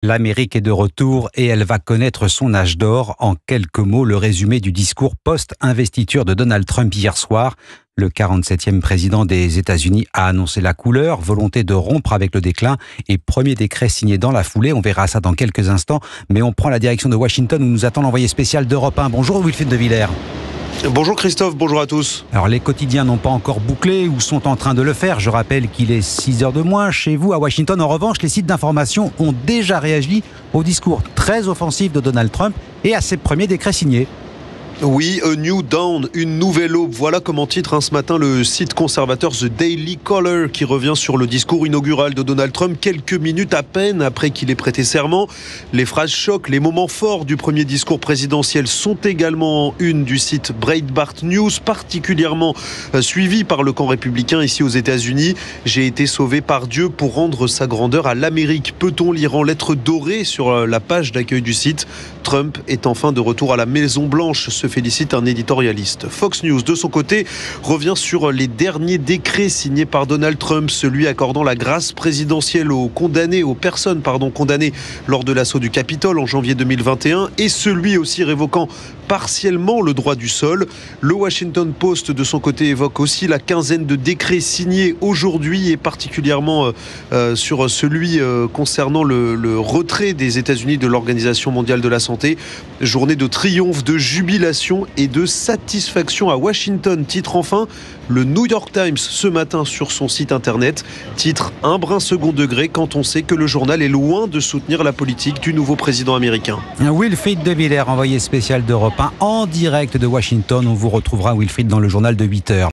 L'Amérique est de retour et elle va connaître son âge d'or. En quelques mots, le résumé du discours post-investiture de Donald Trump hier soir. Le 47e président des États-Unis a annoncé la couleur, volonté de rompre avec le déclin et premier décret signé dans la foulée. On verra ça dans quelques instants. Mais on prend la direction de Washington où nous attend l'envoyé spécial d'Europe 1. Bonjour Wilfried de Villers. Bonjour Christophe, bonjour à tous. Alors les quotidiens n'ont pas encore bouclé ou sont en train de le faire. Je rappelle qu'il est 6 heures de moins chez vous à Washington. En revanche, les sites d'information ont déjà réagi au discours très offensif de Donald Trump et à ses premiers décrets signés. Oui, A New Dawn, une nouvelle aube. Voilà comment titre ce matin le site conservateur The Daily Caller qui revient sur le discours inaugural de Donald Trump quelques minutes à peine après qu'il ait prêté serment. Les phrases chocs, les moments forts du premier discours présidentiel sont également une du site Breitbart News, particulièrement suivi par le camp républicain ici aux États-Unis. J'ai été sauvé par Dieu pour rendre sa grandeur à l'Amérique. Peut-on lire en lettres dorées sur la page d'accueil du site. Trump est enfin de retour à la Maison-Blanche, se félicite un éditorialiste. Fox News, de son côté, revient sur les derniers décrets signés par Donald Trump, celui accordant la grâce présidentielle aux personnes condamnées lors de l'assaut du Capitole en janvier 2021 et celui aussi révoquant partiellement le droit du sol. Le Washington Post, de son côté, évoque aussi la quinzaine de décrets signés aujourd'hui et particulièrement sur celui concernant le retrait des États-Unis de l'Organisation mondiale de la santé. Journée de triomphe, de jubilation et de satisfaction à Washington. Titre enfin le New York Times ce matin sur son site internet. Titre un brin second degré quand on sait que le journal est loin de soutenir la politique du nouveau président américain. Wilfried de Villers, envoyé spécial d'Europe 1 en direct de Washington. On vous retrouvera Wilfried dans le journal de 8 heures.